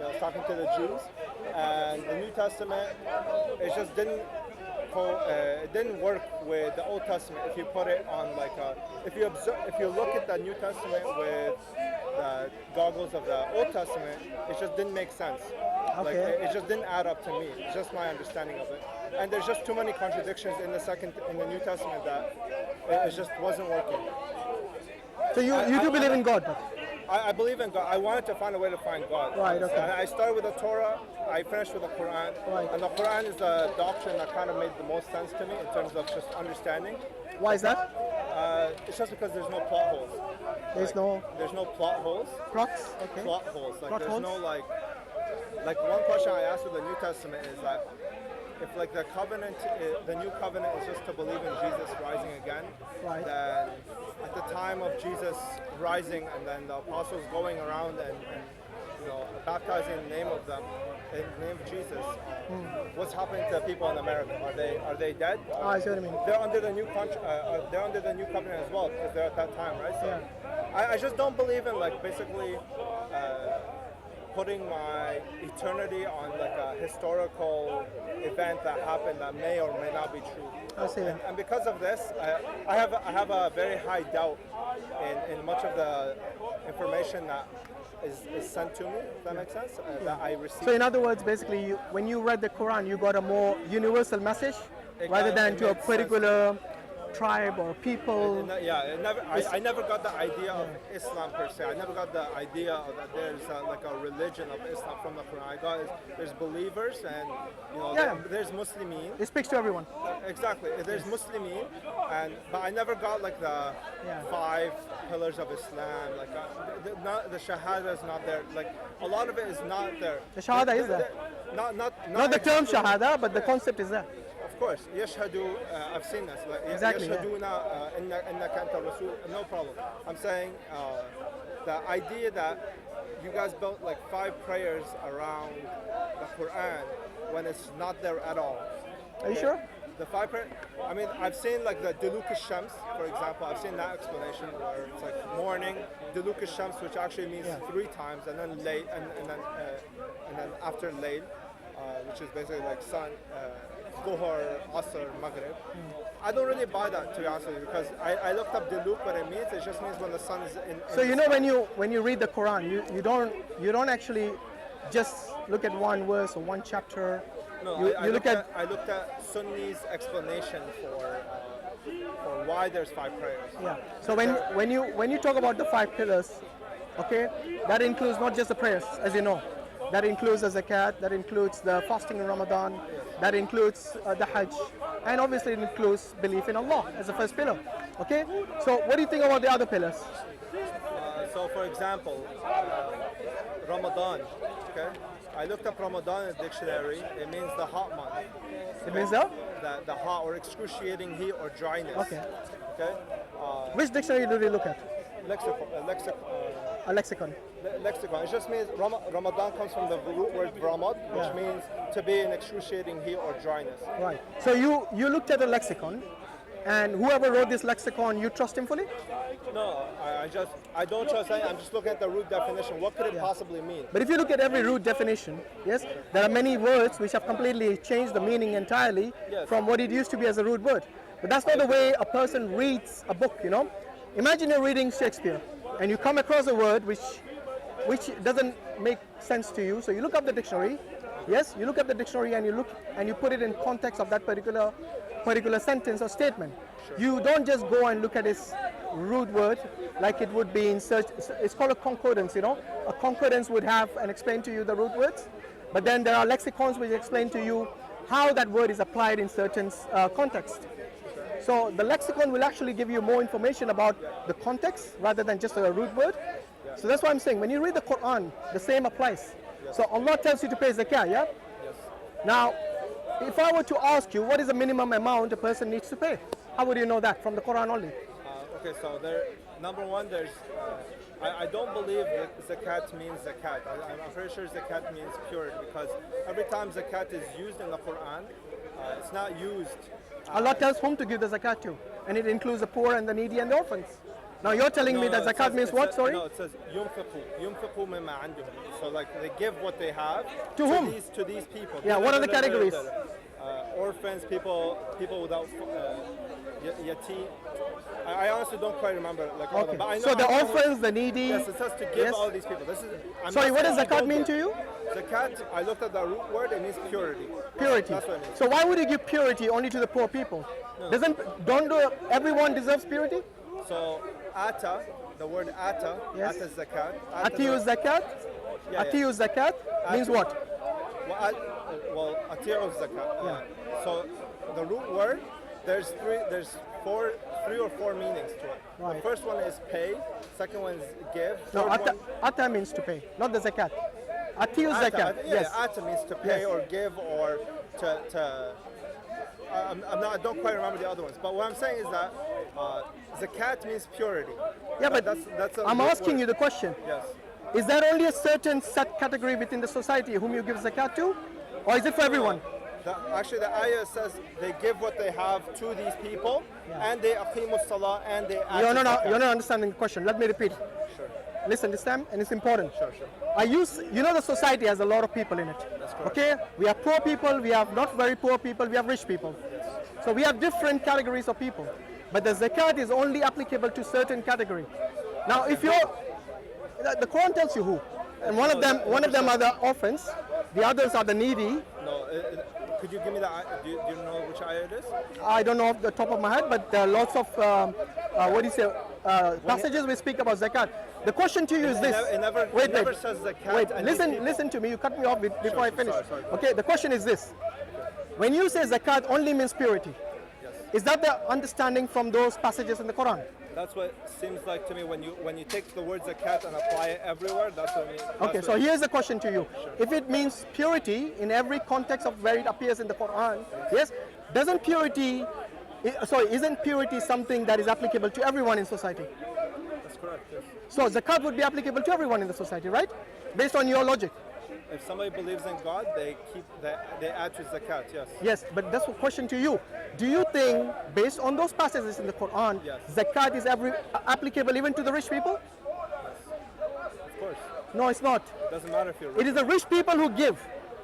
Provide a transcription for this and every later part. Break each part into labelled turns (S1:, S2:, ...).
S1: was talking to the Jews, and the New Testament, it just didn't it didn't work with the Old Testament. If you put it on like if you look at the New Testament with the goggles of the Old Testament, it just didn't make sense. Like
S2: Okay.
S1: it just didn't add up to me. It's just my understanding of it. And there's just too many contradictions in the New Testament that it just wasn't working.
S2: So you do believe in God? But
S1: I believe in God. I wanted to find a way to find God.
S2: Right, okay.
S1: And I started with the Torah. I finished with the Quran.
S2: Right.
S1: And the Quran is a doctrine that kind of made the most sense to me in terms of just understanding.
S2: why is that?
S1: It's just because there's no plot holes.
S2: There's
S1: There's no plot holes.
S2: plots. Okay.
S1: Plot holes. Like
S2: Plot
S1: there's
S2: holes?
S1: no like one question I asked with the New Testament is that if like the covenant, the new covenant is just to believe in Jesus rising again,
S2: Right.
S1: then at the time of Jesus rising and then the apostles going around and baptizing in the name of them, in the name of Jesus, what's happening to people in America? Are they dead?
S2: I see what I mean.
S1: They're under the they're under the new covenant as well because they're at that time, right? So I just don't believe in like basically putting my eternity on like a historical event that happened that may or may not be true.
S2: I see.
S1: And because of this, I have a very high doubt in much of the information that is sent to me. If that makes sense, that I receive.
S2: So in other words, basically, when you read the Quran, you got a more universal message rather than to a
S1: made sense.
S2: particular tribe or people.
S1: I never got the idea of Islam per se. I never got the idea of that there's like a religion of Islam from the Quran. I got there's believers and there's Muslimin.
S2: It speaks to everyone.
S1: Exactly. There's Muslimin, but I never got like the 5 pillars of Islam. Like the Shahada is not there. Like a lot of it is not there.
S2: The Shahada is there.
S1: Not
S2: the term
S1: exactly-
S2: Shahada, but the concept is there.
S1: Of course, yashhadu. I've seen this. Like,
S2: Exactly, yeah.
S1: Yashhaduna innaka anta rasul. No problem. I'm saying the idea that you guys built like 5 prayers around the Quran when it's not there at all.
S2: Are you sure?
S1: The 5 prayer. I mean, I've seen like the Duluk al-Shams, for example. I've seen that explanation where it's like morning, Duluk al-Shams, which actually means 3 times, and then late, and then after late, which is basically like sun. Dhuhr, Asr, Maghrib. I don't really buy that, to be honest with you, because I looked up Duluk, what it means. It just means when the sun is in.
S2: So you know when you read the Quran, you don't actually just look at one verse or one chapter.
S1: No,
S2: you
S1: I
S2: look at
S1: I looked at Sunni's explanation for why there's 5 prayers.
S2: yeah. So when you talk about the 5 pillars, okay, that includes not just the prayers, as you know. That includes the zakat, that includes the fasting in Ramadan, that includes the Hajj, and obviously it includes belief in Allah as the first pillar. Okay? So what do you think about the other pillars?
S1: So for example, Ramadan, okay? I looked up Ramadan in the dictionary. It means the hot month.
S2: It means that?
S1: The hot or excruciating heat or dryness.
S2: Okay.
S1: Okay?
S2: Which dictionary do they look at?
S1: Lexicon.
S2: A lexicon.
S1: Lexicon. It just means Ramadan comes from the root word Ramad, which means to be in excruciating heat or dryness.
S2: Right. So you looked at a lexicon, and whoever wrote this lexicon, you trust him fully?
S1: No, I don't trust that. I'm just looking at the root definition. What could it possibly mean?
S2: But if you look at every root definition, yes, there are many words which have completely changed the meaning entirely from what it used to be as a root word. But that's not the way a person reads a book, you know. Imagine you're reading Shakespeare, and you come across a word which doesn't make sense to you. So you look up the dictionary. Yes, you look up the dictionary and you put it in context of that particular sentence or statement. Sure. You don't just go and look at its root word like it would be in search. It's called a concordance, you know. A concordance would have and explain to you the root words, but then there are lexicons which explain to you how that word is applied in certain context. So the lexicon will actually give you more information about the context rather than just a root word. So that's why I'm saying when you read the Quran, the same applies. So Allah tells you to pay zakah, yeah?
S1: Yes.
S2: Now, if I were to ask you what is the minimum amount a person needs to pay, how would you know that from the Quran only?
S1: Okay, so number one, I don't believe that zakat means zakat. I'm pretty sure zakat means purity because every time zakat is used in the Quran, it's not used.
S2: Allah tells whom to give the zakat to, and it includes the poor and the needy and the orphans. Now you're telling me that
S1: it
S2: zakat
S1: says-
S2: means
S1: it
S2: what?
S1: says-
S2: Sorry.
S1: No, it says ينفقوا مما عندهم. So like they give what they have
S2: To whom?
S1: to these people.
S2: Yeah, what are the categories?
S1: Orphans, people without yatim. I honestly don't quite remember like all of
S2: Okay.
S1: them. But I know
S2: So the
S1: I know-
S2: orphans, the needy.
S1: Yes, it says to give
S2: Yes.
S1: all these people. This is. I'm
S2: Sorry,
S1: not
S2: what does
S1: saying I
S2: zakat
S1: don't
S2: mean
S1: give.
S2: to you?
S1: Zakat, I looked at the root word. It means purity.
S2: Purity.
S1: That's what it means.
S2: So why would you give purity only to the poor people? Don't everyone deserves purity?
S1: So ata, the word ata,
S2: Yes.
S1: ata is zakat.
S2: Atiyu zakat.
S1: Yeah.
S2: Atiyu zakat means what?
S1: Well, ati'u zakat. So the root word, there's three or four meanings to it.
S2: Right.
S1: The first one is pay. Second one is give.
S2: No,
S1: Third one,
S2: ata means to pay, not the zakat. Atiyu
S1: ata,
S2: zakat.
S1: yeah,
S2: Yes.
S1: ata means to pay
S2: Yes.
S1: or give or to I don't quite remember the other ones, but what I'm saying is that zakat means purity.
S2: Yeah, but
S1: that's a
S2: I'm
S1: root
S2: asking
S1: word.
S2: you the question.
S1: Yes.
S2: Is there only a certain set category within the society whom you give zakat to? Or is it for everyone?
S1: Actually, the ayah says they give what they have to these people, and they aqimu salah, and they act
S2: You're
S1: zakat.
S2: not understanding the question. Let me repeat.
S1: Sure.
S2: Listen this time, and it's important.
S1: Sure.
S2: The society has a lot of people in it.
S1: That's correct.
S2: Okay? We have poor people, we have not very poor people, we have rich people. So we have different categories of people. But the zakat is only applicable to certain category. Now, if the Quran tells you who, and one of them are the orphans, the others are the needy.
S1: No, could you give me the ayah? Do you know which ayah it is?
S2: I don't know off the top of my head, but there are lots of passages which speak about zakat. The question to you is this.
S1: It never says zakat.
S2: Wait,
S1: and these people-
S2: listen to me. You cut me off before I finish.
S1: sorry.
S2: Okay, the question is this. When you say zakat only means purity,
S1: Yes.
S2: is that the understanding from those passages in the Quran?
S1: That's what it seems like to me when you take the word zakat and apply it everywhere. That's what I mean.
S2: Okay, so here's the question to you. If it means purity in every context of where it appears in the Quran, yes, isn't purity something that is applicable to everyone in society?
S1: That's correct. Yes.
S2: So zakat would be applicable to everyone in the society, right? Based on your logic.
S1: If somebody believes in God, they add to zakat. Yes.
S2: Yes, but that's a question to you. Do you think, based on those passages in the Quran,
S1: Yes.
S2: zakat is applicable even to the rich people?
S1: Of course.
S2: No, it's not.
S1: Doesn't matter if you're
S2: It
S1: rich.
S2: is the rich people who give.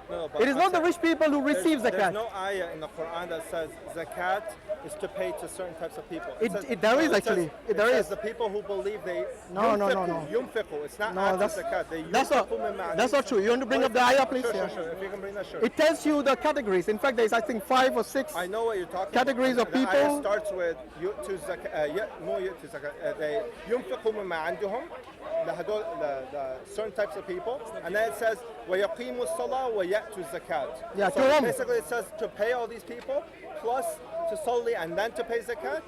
S1: No, but
S2: It is
S1: I'm
S2: not the
S1: saying
S2: rich people who receive
S1: there's
S2: zakat.
S1: no ayah in the Quran that says zakat is to pay to certain types of people.
S2: There is actually. There
S1: says
S2: is.
S1: the people who believe they
S2: No.
S1: yunfiqu. It's not
S2: No, that's
S1: zakat. They
S2: that's not,
S1: yunfiqu mimma
S2: that's not true. You want to bring up the ayah, please?
S1: Sure,
S2: Yeah.
S1: sure. If you can bring that, sure.
S2: It tells you the categories. In fact, there is, I think, 5 or 6.
S1: I know what you're talking
S2: Categories
S1: about.
S2: of
S1: The
S2: people.
S1: ayah starts with yu'tu zakat, no yu'tu zakat. They yunfiqu mimma عندهم. The certain types of people, and then it says وَيَقِيمُ الصَّلَاةَ وَيَأْتُ الزَّكَاةَ.
S2: Yeah,
S1: so
S2: to whom?
S1: basically it says to pay all these people, plus to solely and then to pay zakat.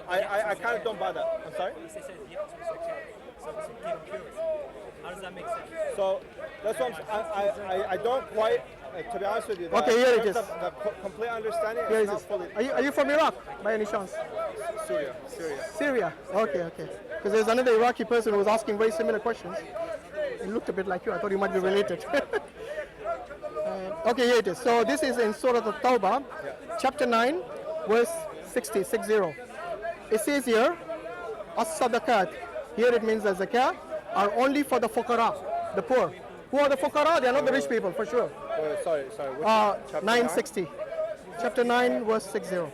S1: I kind of don't buy that. I'm sorry?
S3: It says you have to zakat, so to give purity. How does that make sense?
S1: So that's what I don't quite, to be honest with you.
S2: Okay, here it
S1: in
S2: is.
S1: terms of the complete understanding,
S2: Here
S1: it's
S2: it
S1: not
S2: is.
S1: fully.
S2: Are you from Iraq, by any chance?
S1: Syria.
S2: Syria. Okay. Because there's another Iraqi person who was asking very similar questions. He looked a bit like you. I thought you might be related. Okay, here it is. So this is in Surah At-Tawbah, chapter 9, verse 60. It says here, As-sadaqat. Here it means the zakah are only for the fuqara, the poor. Who are the fuqara? They are not the rich people, for sure.
S1: Sorry. Which chapter
S2: 960. Chapter 9, verse 60.
S1: Okay.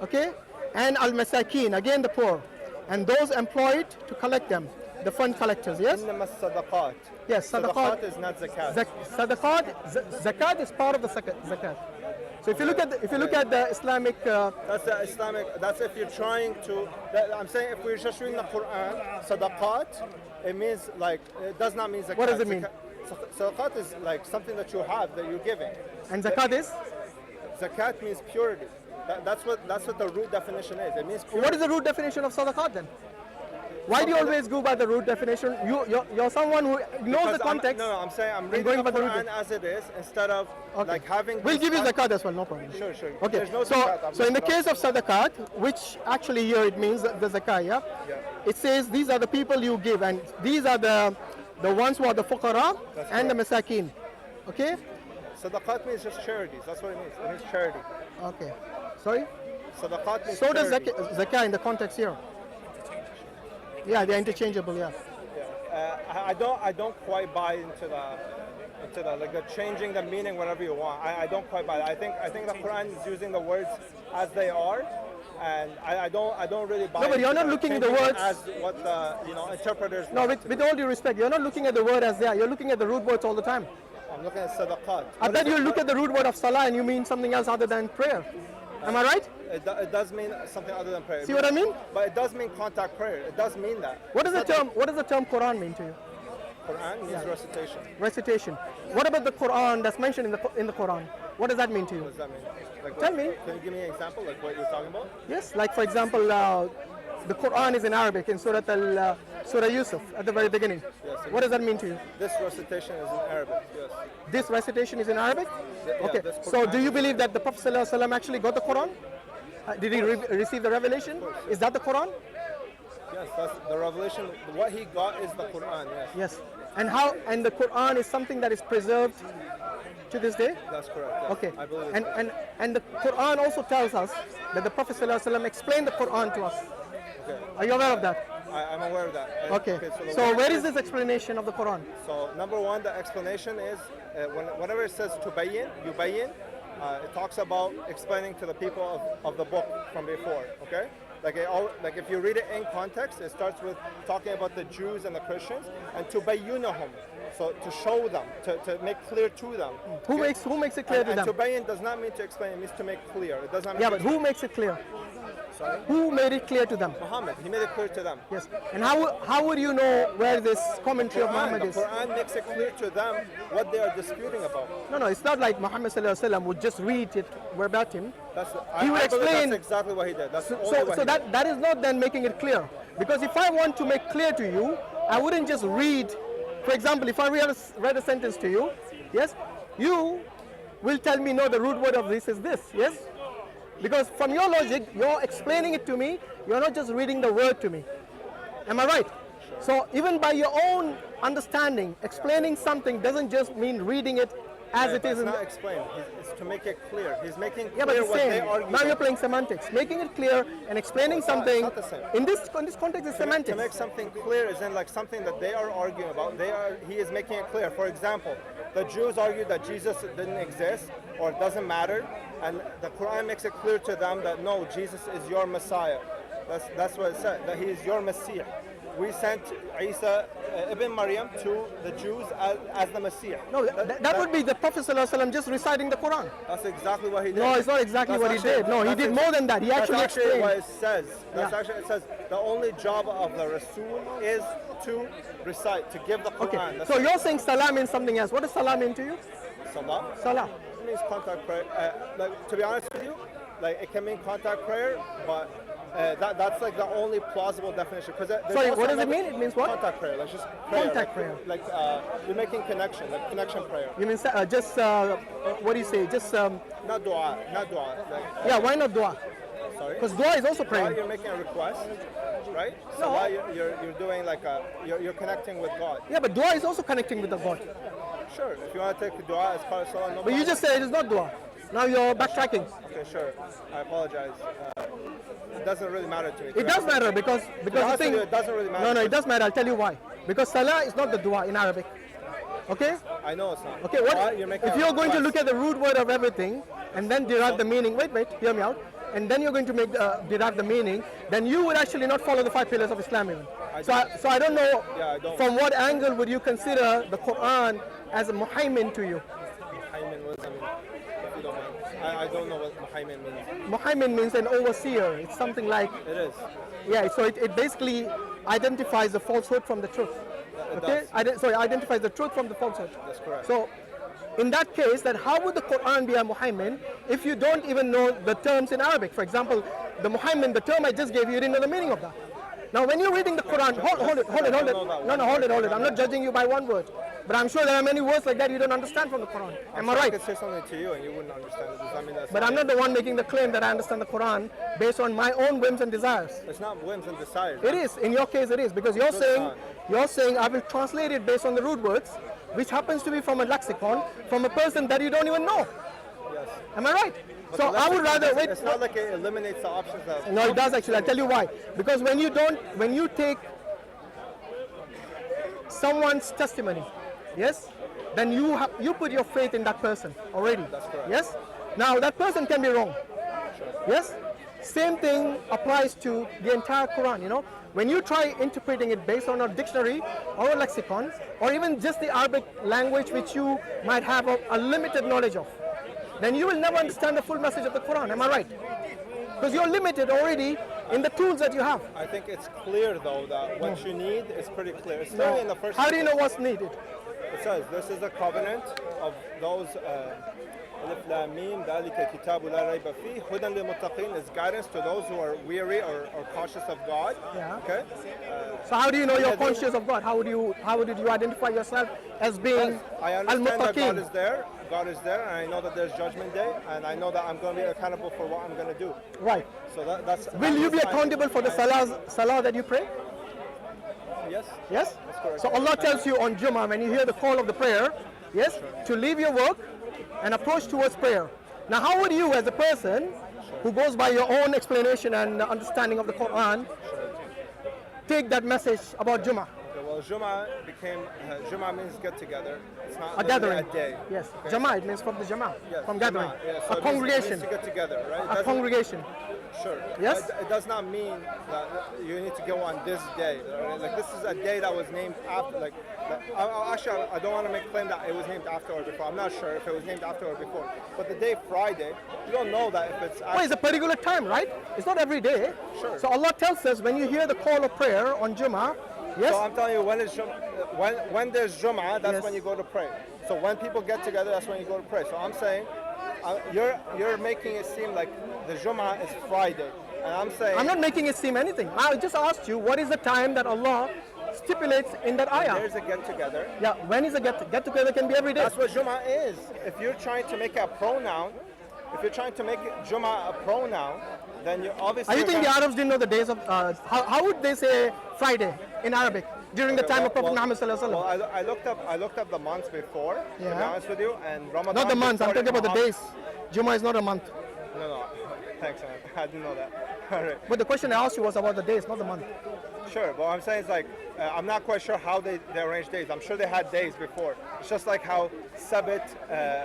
S2: Okay? And al-masakin, again the poor. And those employed to collect them, the fund collectors, yes?
S1: إنما الصدقات.
S2: Yes,
S1: Sadaqat
S2: sadaqat.
S1: is not zakat.
S2: Zakat is part of the zakat. So if you look at the Islamic,
S1: That's the Islamic. That's if you're trying to. I'm saying if we're just reading the Quran, sadaqat, it means like it does not mean zakat.
S2: What does it mean?
S1: Sadaqat is like something that you have that you're giving.
S2: and zakat is?
S1: Zakat means purity. That's what the root definition is. It means purity.
S2: What is the root definition of sadaqat then? Why do you always go by the root definition? You're someone who knows the context.
S1: I'm saying I'm reading
S2: going
S1: the
S2: by the root
S1: Quran as it is instead of
S2: Okay.
S1: like having.
S2: We'll
S1: this
S2: give you
S1: as-
S2: zakat as well, no problem.
S1: Sure.
S2: Okay,
S1: There's no
S2: so
S1: zakat.
S2: so in the case of sadaqat, which actually here it means the zakah, yeah? It says these are the people you give, and these are the ones who are the fuqara
S1: That's
S2: and the masakin. Okay?
S1: Sadaqat means just charities. That's what it means. It means charity.
S2: Okay. Sorry?
S1: Sadaqat means
S2: So does
S1: charity.
S2: zakah in the context here. Yeah, they're interchangeable. Yeah.
S1: I don't quite buy into the like the changing the meaning whenever you want. I don't quite buy it. I think the Quran is using the words as they are, and I don't really buy.
S2: No, but you're
S1: into
S2: not looking at the
S1: changing it
S2: words
S1: as what the interpreters.
S2: No,
S1: want.
S2: with all due respect, you're not looking at the word as they are. You're looking at the root words all the time.
S1: I'm looking at sadaqat.
S2: I bet you look at the root word of salah and you mean something else other than prayer. Am I right?
S1: It does mean something other than prayer.
S2: See what I mean?
S1: But it does mean contact prayer. It does mean that.
S2: What does the term Quran mean to you?
S1: Quran means recitation.
S2: Recitation. What about the Quran that's mentioned in the Quran? What does that mean to you?
S1: What does that mean? Like,
S2: Tell me.
S1: Can you give me an example, like what you're talking about?
S2: Yes, like for example, the Quran is in Arabic in Surah Yusuf at the very beginning.
S1: Yes,
S2: What does that mean to you?
S1: This recitation is in Arabic. Yes.
S2: This recitation is in Arabic? Okay.
S1: this
S2: So
S1: Quran
S2: do you
S1: is-
S2: believe that the Prophet ﷺ actually got the Quran? Did he receive the revelation? Is that the Quran?
S1: Yes, that's the revelation. What he got is the Quran. Yes.
S2: Yes. And the Quran is something that is preserved to this day?
S1: That's correct. Yes.
S2: Okay.
S1: I believe it's
S2: And the Quran also tells us that the Prophet ﷺ explained the Quran to us.
S1: okay.
S2: Are you aware of that?
S1: I'm aware of that.
S2: Okay.
S1: the
S2: So
S1: word
S2: where is this explanation of the Quran?
S1: So number one, the explanation is whenever it says tubayyin, yubayyin, it talks about explaining to the people of the book from before. Okay. Like if you read it in context, it starts with talking about the Jews and the Christians and tubayyunahum. So to show them, to make clear to them.
S2: Who makes it clear to
S1: And
S2: them?
S1: tubayyin does not mean to explain, it means to make clear. It does not mean
S2: Yeah, but who makes it clear?
S1: Sorry?
S2: Who made it clear to them?
S1: Muhammad, he made it clear to them.
S2: Yes. And how would you know where this commentary of Muhammad
S1: The
S2: is?
S1: Quran makes it clear to them what they are disputing about.
S2: No, it's not like Muhammad ﷺ would just read it verbatim.
S1: He
S2: would
S1: I believe
S2: explain-
S1: that's exactly what he did. That's only
S2: So
S1: what he did.
S2: that is not then making it clear. Because if I want to make clear to you, I wouldn't just read. For example, if I read a sentence to you, yes, you will tell me, no, the root word of this is this, yes? Because from your logic, you're explaining it to me, you're not just reading the word to me. Am I right? So even by your own understanding, explaining something doesn't just mean reading it as it
S1: but
S2: is
S1: it's
S2: in
S1: not explained. It's to make it clear. He's making
S2: yeah, but
S1: clear
S2: it's
S1: what they
S2: same.
S1: argue.
S2: Now you're playing semantics. Making it clear and explaining something
S1: not the same.
S2: in this context is
S1: To
S2: semantics.
S1: make something clear is in like something that they are arguing about. He is making it clear. For example, the Jews argued that Jesus didn't exist or it doesn't matter, and the Quran makes it clear to them that no, Jesus is your Messiah. That's what it said, that he is your Messiah. We sent Isa ibn Maryam to the Jews as the Messiah.
S2: No, that would be the Prophet ﷺ just reciting the Quran.
S1: That's exactly what he did.
S2: No, it's not exactly what he did. No, he did more than that. He actually
S1: That's actually
S2: explained.
S1: what it says.
S2: Yeah.
S1: It says the only job of the Rasul is to recite, to give the Quran.
S2: Okay,
S1: That's
S2: so
S1: it.
S2: you're saying salah means something else. What does salah mean to you?
S1: Salah.
S2: Salah.
S1: It means contact prayer. Like, to be honest with you, like it can mean contact prayer, but that's like the only plausible definition.
S2: Sorry, what does it mean? It means what?
S1: Contact prayer, like just prayer.
S2: Contact
S1: like,
S2: prayer.
S1: Like you're making connection, like connection prayer.
S2: You mean just, what do you say? Just,
S1: Not dua, not dua. Like,
S2: yeah, why not dua?
S1: sorry.
S2: Because dua is also
S1: Dua,
S2: praying.
S1: you're making a request, right?
S2: No.
S1: Salah, you're doing like you're connecting with God.
S2: Yeah, but dua is also connecting with the God.
S1: Sure, if you want to take dua as part of salah, no
S2: But you
S1: problem.
S2: just said it is not dua. Now you're backtracking.
S1: Okay, sure. I apologize. It doesn't really matter to me.
S2: It does matter because the
S1: honest
S2: thing.
S1: with you, it doesn't really matter.
S2: No, it does matter. I'll tell you why. Because salah is not the dua in Arabic. Okay?
S1: I know it's not.
S2: Okay, what
S1: Dua, you're making
S2: if
S1: a
S2: you're going to
S1: request.
S2: look at the root word of everything and then derive the meaning? Wait, hear me out. And then you're going to make derive the meaning. Then you would actually not follow the 5 pillars of Islam even. So I don't know.
S1: Yeah, I don't.
S2: From what angle would you consider the Quran as a muhaymin to you?
S1: Muhaymin, what does that mean? If you don't mind. I don't know what Muhaymin means.
S2: Muhaymin means an overseer. It's something like
S1: It is.
S2: yeah. So it basically identifies the falsehood from the truth.
S1: It
S2: Okay,
S1: does.
S2: identifies the truth from the falsehood.
S1: That's correct.
S2: So, in that case, then how would the Quran be a muhaymin if you don't even know the terms in Arabic? For example, the muhaymin, the term I just gave you, you didn't know the meaning of that. Now, when you're reading the Quran, hold it. No, hold it. I'm not judging you by one word, but I'm sure there are many words like that you don't understand from the Quran. Am I
S1: I
S2: right?
S1: could say something to you and you wouldn't understand it. Does that mean that's
S2: But I'm not the one making the claim that I understand the Quran based on my own whims and desires.
S1: It's not whims and desires.
S2: It is. In your case, it is because you're saying I will translate it based on the root words, which happens to be from a lexicon from a person that you don't even know.
S1: Yes.
S2: Am I right?
S1: But
S2: So
S1: the
S2: I would
S1: lexicon,
S2: rather wait.
S1: It's not like it eliminates the options that.
S2: No, it does actually. I'll tell you why. Because when you take someone's testimony, yes, then you put your faith in that person already.
S1: That's correct.
S2: Yes. Now that person can be wrong. Yes. Same thing applies to the entire Quran. You know, when you try interpreting it based on a dictionary or a lexicon, or even just the Arabic language, which you might have a limited knowledge of, then you will never understand the full message of the Quran. Am I right? Because you're limited already in the tools that you have.
S1: I think it's clear though that what you need is pretty clear. Especially in the first.
S2: How do you know what's needed?
S1: It says this is a covenant of those. Alif Lam Mim, ذَلِكَ كِتَابُ لَا رَيْبَ فِيهِ هُدًى لِلْمُتَّقِينَ is guidance to those who are weary or cautious of God.
S2: Yeah.
S1: Okay.
S2: So how do you know you're
S1: Yeah,
S2: conscious of God? How did you identify yourself as being
S1: I understand that God
S2: al-muttaqin?
S1: is there. God is there, and I know that there's Judgment Day, and I know that I'm going to be accountable for what I'm going to do.
S2: Right.
S1: So that's.
S2: Will you be accountable for the salah that you pray?
S1: Yes.
S2: Yes?
S1: That's correct.
S2: So Allah tells you on Jummah, when you hear the call of the prayer, yes, to leave your work and approach towards prayer. Now how would you, as a person who goes by your own explanation and understanding of the Quran, take that message about Jummah?
S1: Okay, well, Jummah means get together. It's not
S2: A gathering.
S1: a day.
S2: Yes.
S1: Okay?
S2: Jama'ah, it means from the Jama'ah,
S1: Yes,
S2: from gathering.
S1: Jama'ah, yeah, so
S2: A
S1: it
S2: congregation.
S1: means to get together, right? It
S2: A
S1: doesn't-
S2: congregation.
S1: Sure.
S2: Yes?
S1: It does not mean that you need to go on this day. Right? Like this is a day that was named after. Actually, I don't want to make a claim that it was named after or before. I'm not sure if it was named after or before. But the day Friday, you don't know that if it's.
S2: Well, it's a particular time, right? It's not every day.
S1: Sure.
S2: So Allah tells us when you hear the call of prayer on Jummah, yes,
S1: So I'm telling you, when there's Jum'ah, that's
S2: Yes.
S1: when you go to pray. So when people get together, that's when you go to pray. So I'm saying, you're making it seem like the Jum'ah is Friday, and I'm saying
S2: I'm not making it seem anything. I just asked you what is the time that Allah stipulates in that ayah.
S1: there's a get together.
S2: Yeah, when is a get together can be every day.
S1: That's what Jum'ah is. If you're trying to make it a pronoun, if you're trying to make Jum'ah a pronoun, then you obviously.
S2: Are you think the
S1: gonna-
S2: Arabs didn't know the days of, how would they say Friday in Arabic during the time of Prophet Muhammad sallallahu alaihi
S1: Well,
S2: wasallam?
S1: I looked up the months before, to be
S2: Yeah.
S1: honest with you, and Ramadan.
S2: Not the months, I'm
S1: before
S2: talking about the
S1: Muhammad-
S2: days. Jummah is not a month.
S1: No. Thanks, man. I didn't know that. All right.
S2: But the question I asked you was about the days, not the month.
S1: Sure, but what I'm saying is like, I'm not quite sure how they arranged days. I'm sure they had days before. It's just like how Sabbath,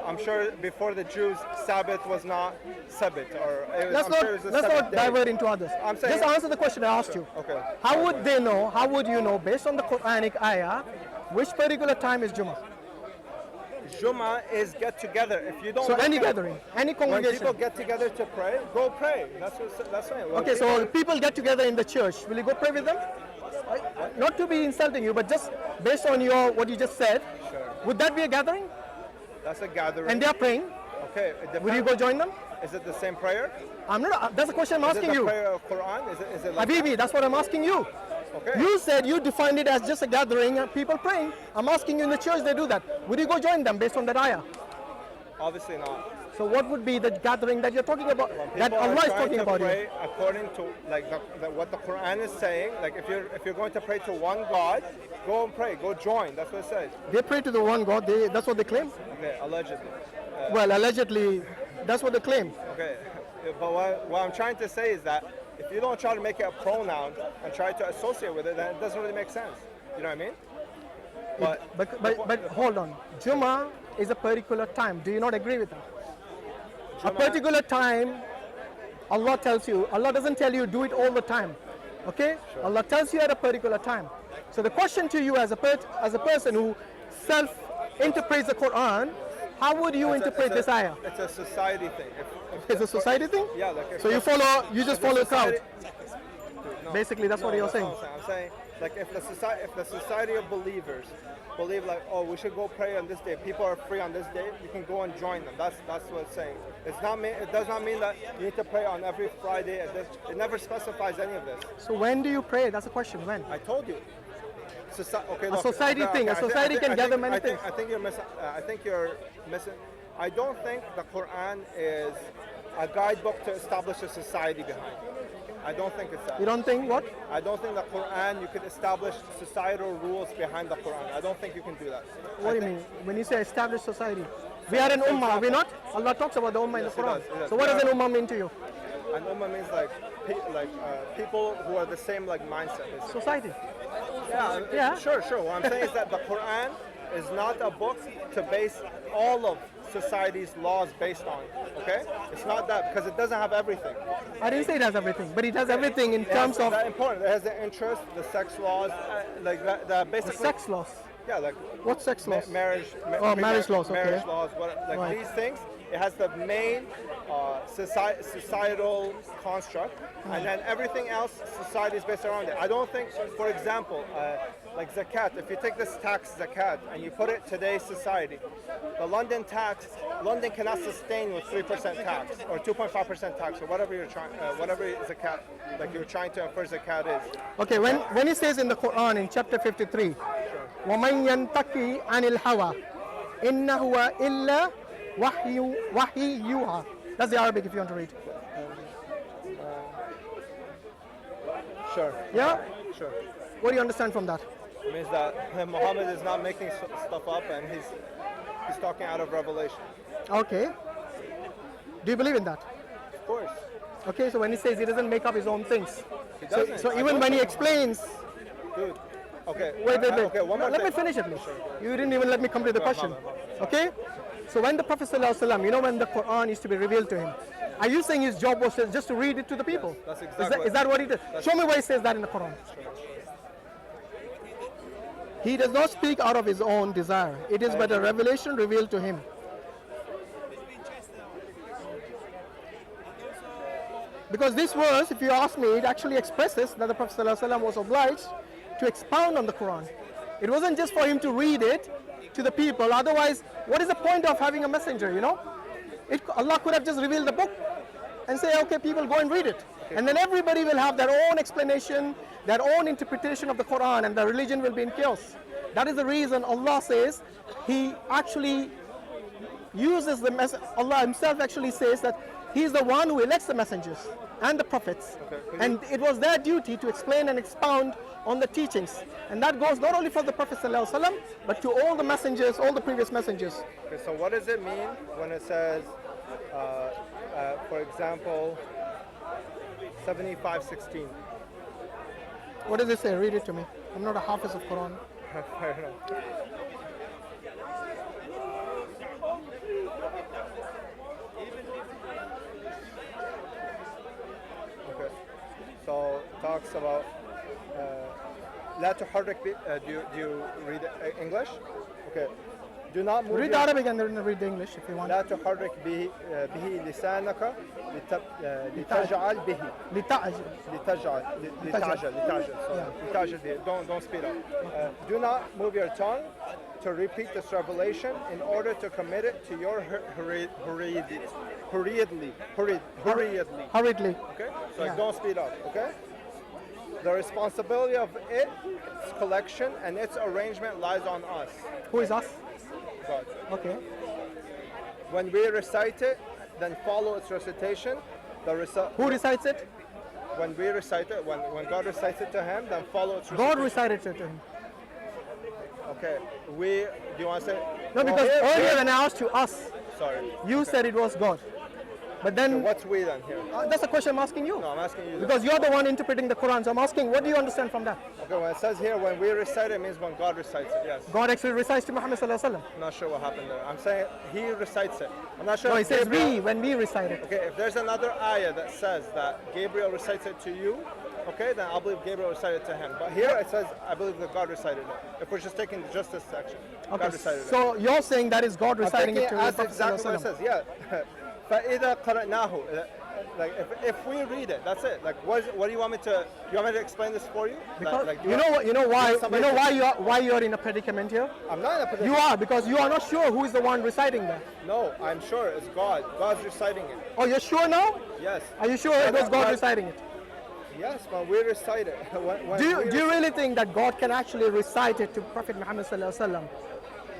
S1: I'm sure before the Jews, Sabbath was not Sabbath, or it was,
S2: Let's
S1: I'm
S2: not,
S1: sure it was a
S2: let's
S1: Sabbath
S2: not
S1: day.
S2: divert into others.
S1: I'm saying-
S2: Just answer the question I asked you.
S1: Okay.
S2: How would they know, how would you know, based on the Quranic ayah, which particular time is Jummah?
S1: Jum'ah is get together. If you don't.
S2: So
S1: look
S2: any
S1: at-
S2: gathering, any
S1: When
S2: congregation.
S1: people get together to pray, go pray. That's right. When
S2: Okay, so
S1: people-
S2: people get together in the church. Will you go pray with them? Not to be insulting you, but just based on what you just said,
S1: Sure.
S2: would that be a gathering?
S1: That's a gathering.
S2: And they are praying.
S1: Okay. It
S2: Will you
S1: depends.
S2: go join them?
S1: Is it the same prayer?
S2: I'm not. That's the question I'm
S1: Is it
S2: asking
S1: the
S2: you,
S1: prayer of Quran? Is it like
S2: Habibi. That's what I'm asking you.
S1: Okay.
S2: You said you defined it as just a gathering and people praying. I'm asking you in the church they do that. Would you go join them based on that ayah?
S1: Obviously not.
S2: So what would be the gathering that you're talking about? That
S1: People are
S2: Allah is
S1: trying
S2: talking
S1: to
S2: about
S1: pray
S2: here.
S1: according to like what the Quran is saying. Like if you're going to pray to one God, go and pray. Go join. That's what it says.
S2: They pray to the one God. That's what they claim.
S1: Okay, allegedly.
S2: Well, allegedly, that's what they claim.
S1: Okay, but what I'm trying to say is that if you don't try to make it a pronoun and try to associate with it, then it doesn't really make sense. You know what I mean?
S2: But hold on. Jummah is a particular time. Do you not agree with that? A particular time, Allah tells you. Allah doesn't tell you do it all the time. Okay? Allah tells you at a particular time. So the question to you as a person who self-interprets the Quran, how would you interpret this ayah?
S1: It's a society thing.
S2: It's a society thing?
S1: Yeah, like if
S2: So you just follow the crowd.
S1: No,
S2: Basically, that's what you're
S1: that's
S2: saying.
S1: what I'm saying like if the society of believers believe like, oh, we should go pray on this day. People are free on this day. You can go and join them. That's what it's saying. It does not mean that you need to pray on every Friday. It never specifies any of this.
S2: So when do you pray? That's the question. When?
S1: I told you. Okay,
S2: A
S1: look,
S2: society thing. A society can gather many things.
S1: I think you're missing. I don't think the Quran is a guidebook to establish a society behind. I don't think it's that.
S2: You don't think what?
S1: I don't think the Quran, you could establish societal rules behind the Quran. I don't think you can do that.
S2: What do you mean? When you say established society, we are an ummah, are we not? Allah talks about the ummah in the
S1: Yes, He
S2: Quran.
S1: does, He does.
S2: So what does an ummah mean to you?
S1: And ummah means like people who are the same like mindset. Basically.
S2: Society. Yeah.
S1: Sure. What I'm saying is that the Quran is not a book to base all of society's laws based on. Okay? It's not that because it doesn't have everything.
S2: I didn't say it has everything, but it has everything in
S1: It has
S2: terms of
S1: that important. It has the interest, the sex laws, like that.
S2: the
S1: Basically.
S2: sex laws.
S1: Yeah, like
S2: What sex laws?
S1: marriage.
S2: Marriage laws, okay.
S1: Marriage laws. Like
S2: Right.
S1: these things. It has the main societal construct, and then everything else, society is based around it. I don't think, for example, like zakat. If you take this tax zakat and you put it today's society, the London tax, London cannot sustain with 3% tax or 2.5% tax or whatever you're trying, whatever zakat, like you're trying to infer zakat is.
S2: Okay, when it says in the Quran in chapter 53, وَمَنْ يَنْتَقِي عَنِ الْهَوَى إِنَّ هُوَ إِلَّا وَحْيٌ يُوحَى. That's the Arabic if you want to read.
S1: Sure.
S2: Yeah?
S1: Sure.
S2: What do you understand from that?
S1: It means that Muhammad is not making stuff up, and he's talking out of revelation.
S2: Okay. Do you believe in that?
S1: Of course.
S2: Okay, so when he says he doesn't make up his own things.
S1: He
S2: So,
S1: doesn't.
S2: so
S1: I
S2: even
S1: don't
S2: when he
S1: know.
S2: explains,
S1: Dude. Okay.
S2: wait.
S1: Okay, one more
S2: Let me
S1: thing.
S2: finish it, please. You didn't even let me complete the question. Okay? So when the Prophet ﷺ, you know when the Quran used to be revealed to him, are you saying his job was just to read it to the people?
S1: Yes, that's
S2: Is
S1: exactly
S2: that what he did? Show me where he says that in the Quran. He does not speak out of his own desire. It is but a revelation revealed to him. Because this verse, if you ask me, it actually expresses that the Prophet ﷺ was obliged to expound on the Quran. It wasn't just for him to read it to the people. Otherwise, what is the point of having a messenger, you know? Allah could have just revealed the book and say, okay, people go and read it. And then everybody will have their own explanation, their own interpretation of the Quran, and the religion will be in chaos. That is the reason Allah says He actually uses the message. Allah Himself actually says that He is the one who elects the messengers and the prophets. And it was their duty to explain and expound on the teachings. And that goes not only for the Prophet ﷺ, but to all the messengers, all the previous messengers.
S1: Okay, so what does it mean when it says, for example, 75:16?
S2: What does it say? Read it to me. I'm not a hafiz of Quran.
S1: I don't know. Okay, so it talks about لا تحرك do you read English? Okay. Do not move
S2: Read
S1: your-
S2: Arabic and then read the English if you want.
S1: لا تحرك به لسانك لتجعل به
S2: لتعجل.
S1: لتعجل. Sorry. لتعجل به. Don't speed up. Do not move your tongue to repeat this revelation in order to commit it to your hurriedly.
S2: Hurriedly.
S1: Okay? So
S2: Yeah.
S1: don't speed up, okay? The responsibility of its collection and its arrangement lies on us,
S2: Who is us?
S1: God.
S2: Okay.
S1: When we recite it, then follow its recitation.
S2: Who recites it?
S1: When we recite it, when God recites it to him, then follow its
S2: God
S1: recitation.
S2: recited it to him.
S1: Okay. Do you want to say?
S2: No, because earlier when I asked you us,
S1: Sorry.
S2: you said it was God. But then,
S1: What's we then here?
S2: that's the question I'm asking you.
S1: No, I'm asking you.
S2: Because you're the one interpreting the Quran. So I'm asking, what do you understand from that?
S1: Okay, when it says here, when we recite it, means when God recites it, yes.
S2: God actually recites to Muhammad sallallahu alaihi wasallam.
S1: I'm not sure what happened there. I'm saying he recites it. I'm not sure
S2: No, he
S1: if
S2: says
S1: Gabriel-
S2: we, when we recite it.
S1: Okay, if there's another ayah that says that Gabriel recites it to you, okay, then I'll believe Gabriel recited it to him. But here it says, I believe that God recited it. If we're just taking just this section,
S2: Okay,
S1: God recited it.
S2: so you're saying that is God
S1: I'm
S2: reciting
S1: taking
S2: it to
S1: as
S2: the Prophet
S1: exactly what it
S2: sallallahu alaihi
S1: says, yeah. فَإِذَا قَرَأْنَاهُ. Like if we read it, that's it. Like what do you want me to? You want me to explain this for you?
S2: Because
S1: Like,
S2: you know what? You know why? You
S1: somebody
S2: know
S1: to-
S2: why you are in a predicament here?
S1: I'm not in a position.
S2: You are, because you are not sure who is the one reciting that.
S1: No, I'm sure it's God. God's reciting it.
S2: Oh, you're sure now?
S1: Yes.
S2: Are you sure it was God
S1: But-
S2: reciting it?
S1: Yes, but we recite it. When
S2: Do
S1: we
S2: you really think that God can actually recite it to Prophet Muhammad sallallahu alaihi wasallam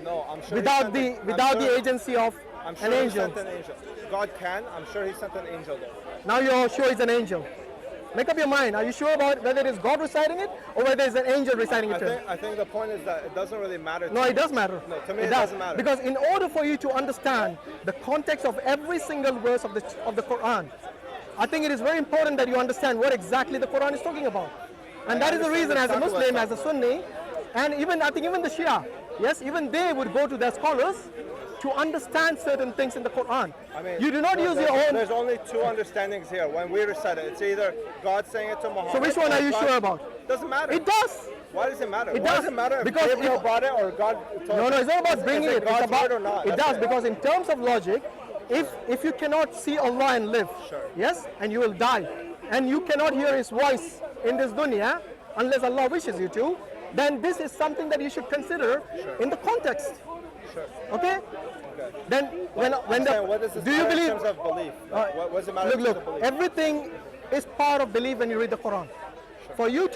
S1: No, I'm sure.
S2: without
S1: he sent
S2: the
S1: I'm sure-
S2: agency of
S1: I'm sure
S2: an
S1: he
S2: angel?
S1: sent an angel. God can. I'm sure he sent an angel there.
S2: Now you're sure it's an angel. Make up your mind. Are you sure about whether it is God reciting it or whether it's an angel reciting it to him?
S1: I think the point is that it doesn't really matter.
S2: No, it does matter.
S1: No, to me it doesn't matter.
S2: Because in order for you to understand the context of every single verse of the Quran, I think it is very important that you understand what exactly the Quran is talking about. And that is the
S1: understand
S2: reason, as a
S1: exactly
S2: Muslim,
S1: what's
S2: as a Sunni, and even I think even the Shia, yes, even they would go to their scholars to understand certain things in the Quran.
S1: I mean,
S2: you do not use your own.
S1: There's only two understandings here. When we recite it, it's either God saying it to Muhammad.
S2: So which one
S1: or
S2: are you
S1: God-
S2: sure about?
S1: Doesn't matter.
S2: It does.
S1: Why does it matter?
S2: It
S1: Why
S2: does.
S1: does it matter if
S2: Because
S1: Gabriel
S2: if-
S1: brought it or God told
S2: No,
S1: it?
S2: it's not about bringing
S1: Is
S2: it.
S1: God's
S2: It's about,
S1: word or not?
S2: it
S1: That's
S2: does, because in terms of logic, if you cannot see Allah and live,
S1: Sure.
S2: yes, and you will die, and you cannot hear His voice in this dunya unless Allah wishes you to, then this is something that you should consider in the context.
S1: Sure.
S2: Okay?
S1: Okay.
S2: Then when
S1: I'm saying, what does this
S2: do you
S1: matter
S2: believe?
S1: in terms of belief? Like, what does it matter
S2: Look,
S1: in terms
S2: look.
S1: of belief?
S2: Everything is part of belief when you read the Quran. For you